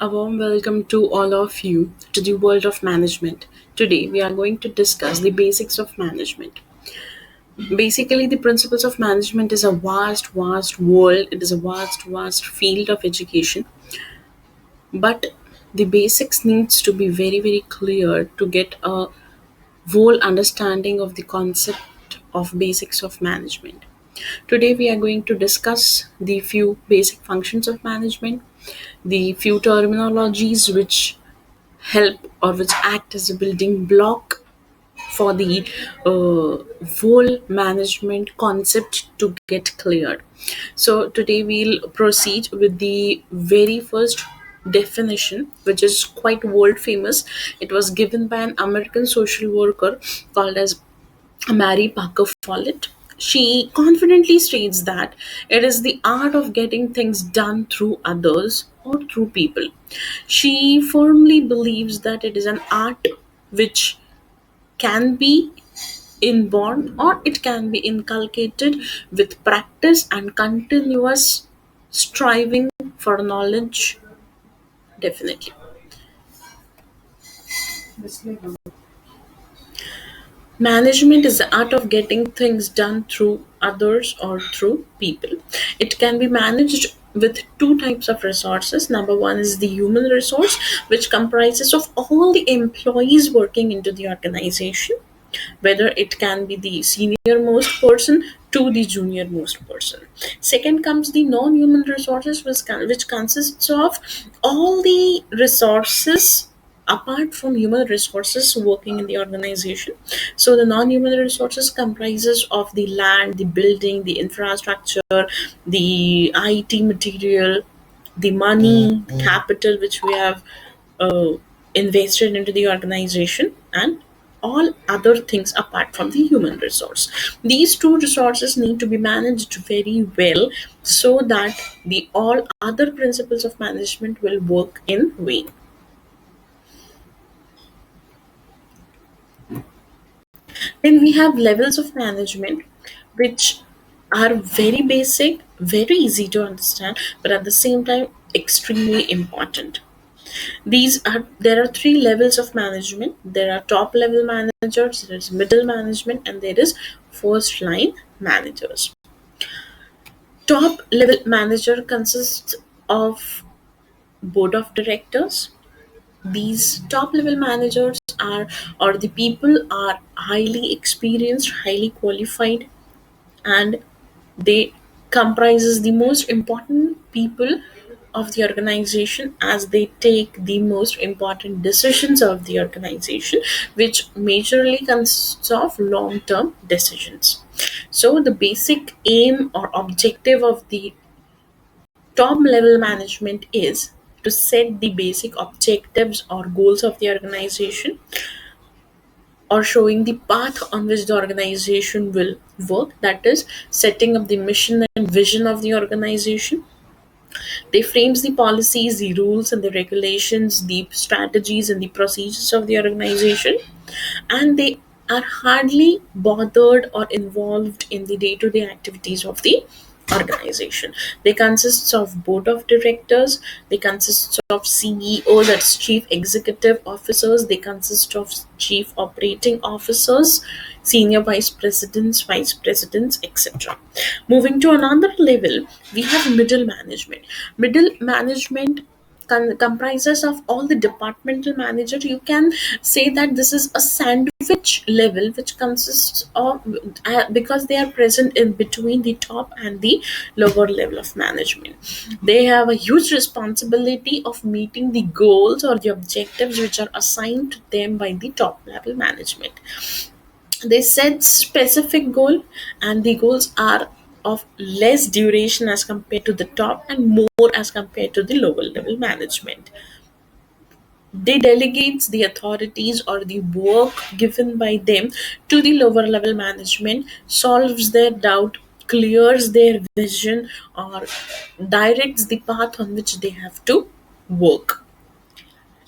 A warm welcome to all of you to the world of management. Today, we are going to discuss the basics of management. Basically, the principles of management is a vast world, it is a vast field of education, but the basics needs to be very clear to get a whole understanding of the concept of basics of management. Today, we are going to discuss the few basic functions of management, the few terminologies which help or which act as a building block for the whole management concept to get cleared. So today we'll proceed with the very first definition, which is quite world famous. It was given by an American social worker called as Mary Parker Follett. She confidently states that it is the art of getting things done through others or through people. She firmly believes that it is an art which can be inborn or it can be inculcated with practice and continuous striving for knowledge, definitely. Management is the art of getting things done through others or through people. It can be managed with two types of resources. Number one is the human resource, which comprises of all the employees working into the organization, whether it can be the senior most person to the junior most person. Second comes the non-human resources, which consists of all the resources apart from human resources working in the organization. So the non-human resources comprises of the land, the building, the infrastructure, the IT material, the money, capital which we have uh, invested into the organization, and all other things apart from the human resource. These two resources need to be managed very well so that the all other principles of management will work in vain. Then we have levels of management which are very basic, very easy to understand, but at the same time extremely important. There are three levels of management. There are top level managers, there is middle management, and there is first line managers. Top level manager consists of board of directors. These top level managers are, or the people are highly experienced, highly qualified, and they comprises the most important people of the organization, as they take the most important decisions of the organization, which majorly consists of long term decisions. So the basic aim or objective of the top level management is to set the basic objectives or goals of the organization, or showing the path on which the organization will work, that is setting up the mission and vision of the organization. They frames the policies, the rules and the regulations, the strategies and the procedures of the organization, and they are hardly bothered or involved in the day-to-day activities of the organization. They consist of board of directors, they consist of CEO, that's chief executive officers, they consist of chief operating officers, senior vice presidents, etc. Moving to another level, we have middle management. Middle management comprises of all the departmental manager. You can say that this is a sandwich level which consists of because they are present in between the top and the lower level of management. They have a huge responsibility of meeting the goals or the objectives which are assigned to them by the top level management. They set specific goal, and the goals are of less duration as compared to the top and more as compared to the lower level management. They delegates the authorities or the work given by them to the lower level management, solves their doubt, clears their vision, or directs the path on which they have to work.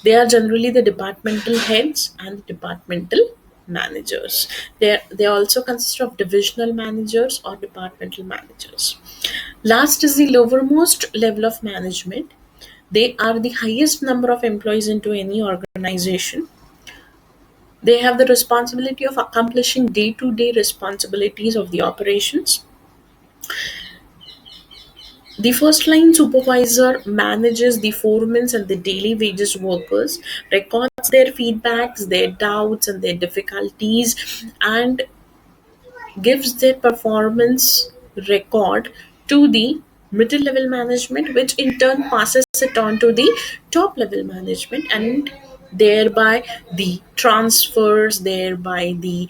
They are generally the departmental heads and departmental managers. They also consist of divisional managers or departmental managers. Last is the lowermost level of management. They are the highest number of employees into any organization. They have the responsibility of accomplishing day-to-day responsibilities of the operations. The first line supervisor manages the foremen and the daily wages workers, records their feedbacks, their doubts, and their difficulties, and gives their performance record to the middle level management, which in turn passes it on to the top level management, and thereby the transfers, thereby the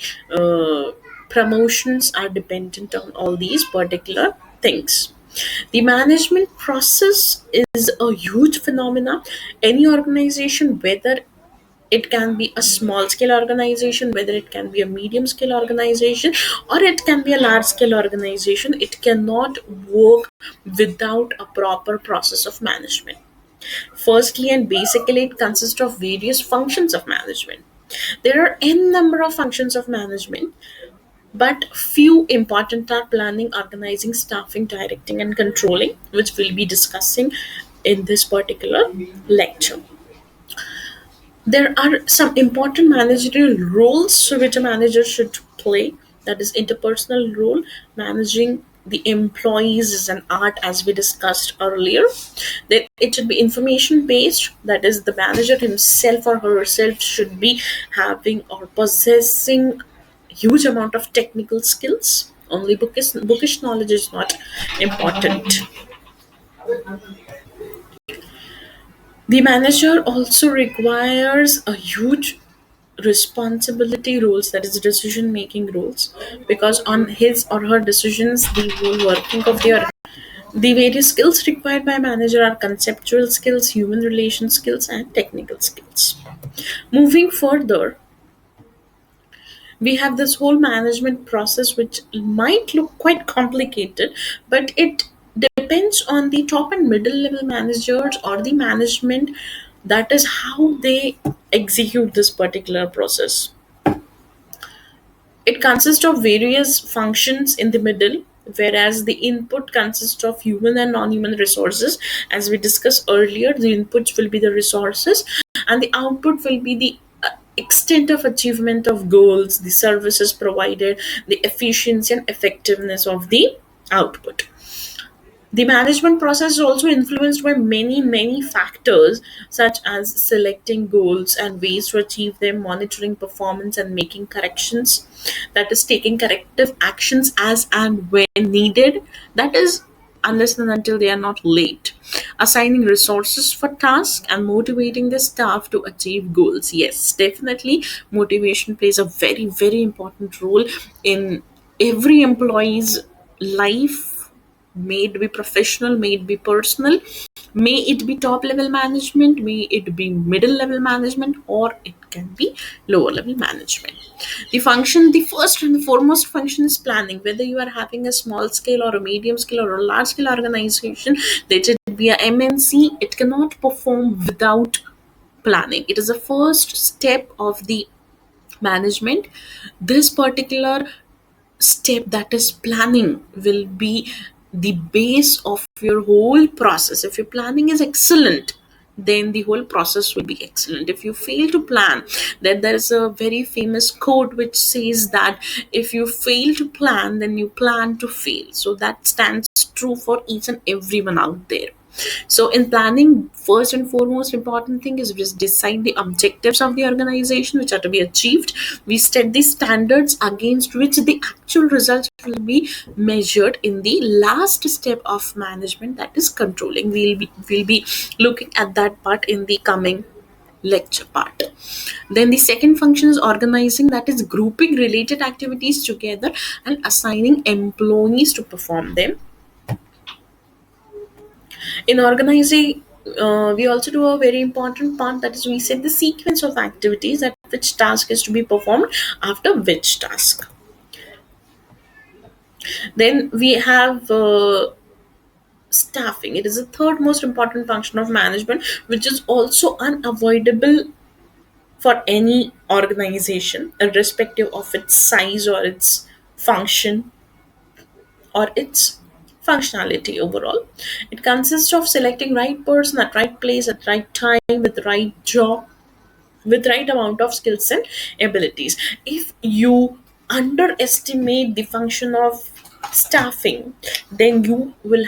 promotions are dependent on all these particular things. The management process is a huge phenomena. Any organization, whether it can be a small scale organization, whether it can be a medium scale organization, or it can be a large scale organization, it cannot work without a proper process of management. Firstly and basically, it consists of various functions of management. There are n number of functions of management, but few important are planning, organizing, staffing, directing, and controlling, which we'll be discussing in this particular lecture. There are some important managerial roles which a manager should play. That is interpersonal role. Managing the employees is an art, as we discussed earlier. Then it should be information based. That is, the manager himself or herself should be having or possessing huge amount of technical skills. Only bookish knowledge is not important. The manager also requires a huge responsibility roles, that is decision making roles, because on his or her decisions the whole working of the the various skills required by a manager are conceptual skills, human relation skills, and technical skills. Moving further, we have this whole management process which might look quite complicated, but it depends on the top and middle level managers or the management. That is how they execute this particular process. It consists of various functions in the middle, whereas the input consists of human and non-human resources. As we discussed earlier, the inputs will be the resources, and the output will be the extent of achievement of goals, the services provided, the efficiency and effectiveness of the output. The management process is also influenced by many factors, such as selecting goals and ways to achieve them, monitoring performance, and making corrections. That is, taking corrective actions as and when needed. That is, unless and until they are not late. Assigning resources for tasks and motivating the staff to achieve goals. Yes, definitely, motivation plays a very important role in every employee's life, may it be professional, may it be personal, may it be top level management, may it be middle level management, or it can be lower level management. The first and the foremost function is planning. Whether you are having a small scale or a medium scale or a large scale organization, let it be a MNC, it cannot perform without planning. It is the first step of the management. This particular step, that is planning, will be the base of your whole process. If your planning is excellent, then the whole process will be excellent. If you fail to plan, then there is a very famous quote which says that if you fail to plan, then you plan to fail. So that stands true for each and everyone out there. So in planning, first and foremost important thing is we decide the objectives of the organization which are to be achieved. We set the standards against which the actual results will be measured in the last step of management, that is controlling. We'll be looking at that part in the coming lecture part. Then the second function is organizing, that is grouping related activities together and assigning employees to perform them. In organizing, we also do a very important part, that is we set the sequence of activities, that which task is to be performed after which task. Then we have staffing. It is the third most important function of management, which is also unavoidable for any organization, irrespective of its size or its function or its functionality overall. It consists of selecting right person at right place at right time with right job with right amount of skills and abilities. If you underestimate the function of staffing, then you will